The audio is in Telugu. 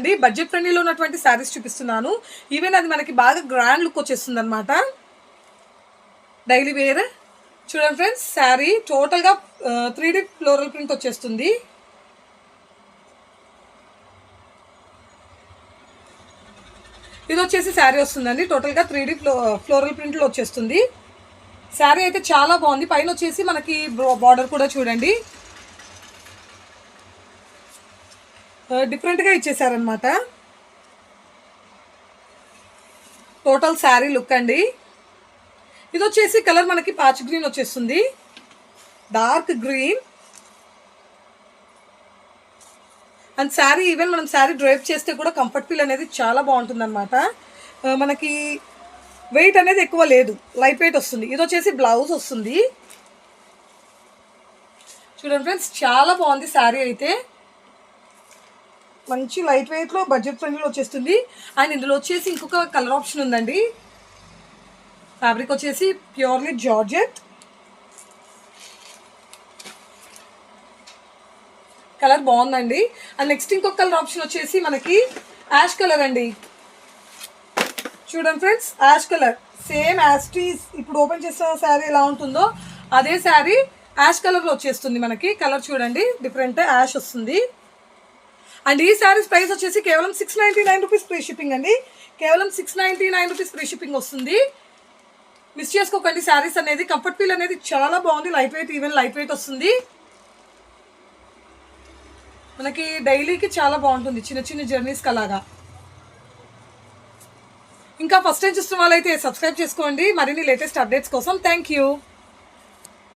అండి బడ్జెట్ ఫ్రెండ్లీలో ఉన్నటువంటి శారీస్ చూపిస్తున్నాను. ఈవెన్ అది మనకి బాగా గ్రాండ్ లుక్ వచ్చేస్తుంది అనమాట. డైలీ వేర్ చూడండి ఫ్రెండ్స్, శారీ టోటల్గా 3D ఫ్లోరల్ ప్రింట్ వచ్చేస్తుంది. ఇది వచ్చేసి శారీ వస్తుందండి, టోటల్గా 3D ఫ్లోరల్ ప్రింట్లో వచ్చేస్తుంది. శారీ అయితే చాలా బాగుంది. పైన వచ్చేసి మనకి బార్డర్ కూడా చూడండి డిఫరెంట్గా ఇచ్చేసారనమాట. టోటల్ శారీ లుక్ అండి. ఇది వచ్చేసి కలర్ మనకి పాచ్ గ్రీన్ వచ్చేస్తుంది, dark green. And sari even మనం శారీ డ్రైప్ చేస్తే కూడా కంఫర్ట్ ఫీల్ అనేది చాలా బాగుంటుంది అనమాట. మనకి వెయిట్ అనేది ఎక్కువ లేదు, లైట్ వెయిట్ వస్తుంది. ఇది వచ్చేసి బ్లౌజ్ వస్తుంది. చూడండి ఫ్రెండ్స్, చాలా బాగుంది శారీ అయితే. మంచి లైట్ వెయిట్లో బడ్జెట్ ఫ్రెండ్లీలో వచ్చేస్తుంది. అండ్ ఇందులో వచ్చేసి ఇంకొక కలర్ ఆప్షన్ ఉందండి. ఫ్యాబ్రిక్ వచ్చేసి ప్యూర్లీ జార్జెట్. కలర్ బాగుందండి. అండ్ నెక్స్ట్ ఇంకొక కలర్ ఆప్షన్ వచ్చేసి మనకి యాష్ కలర్ అండి. చూడండి ఫ్రెండ్స్, యాష్ కలర్ సేమ్ యాస్టీస్ ఇప్పుడు ఓపెన్ చేసిన శారీ ఎలా ఉంటుందో అదే శారీ యాష్ కలర్లో వచ్చేస్తుంది మనకి. కలర్ చూడండి డిఫరెంట్ యాష్ వస్తుంది. అండ్ ఈ శారీస్ ప్రైస్ వచ్చేసి కేవలం 699 రూపీస్ ఫ్రీ షిప్పింగ్ అండి. కేవలం 699 రూపీస్ ఫ్రీ షిప్పింగ్ వస్తుంది. మిస్ చేసుకోకండి. శారీస్ అనేది కంఫర్ట్ ఫీల్ అనేది చాలా బాగుంది, light weight, even light weight వస్తుంది. మనకి డైలీకి చాలా బాగుంటుంది, చిన్న చిన్న జర్నీస్కి అలాగా. ఇంకా ఫస్ట్ టైం చూస్తున్న వాళ్ళైతే సబ్స్క్రైబ్ చేసుకోండి మరిన్ని లేటెస్ట్ అప్డేట్స్ కోసం. Thank you.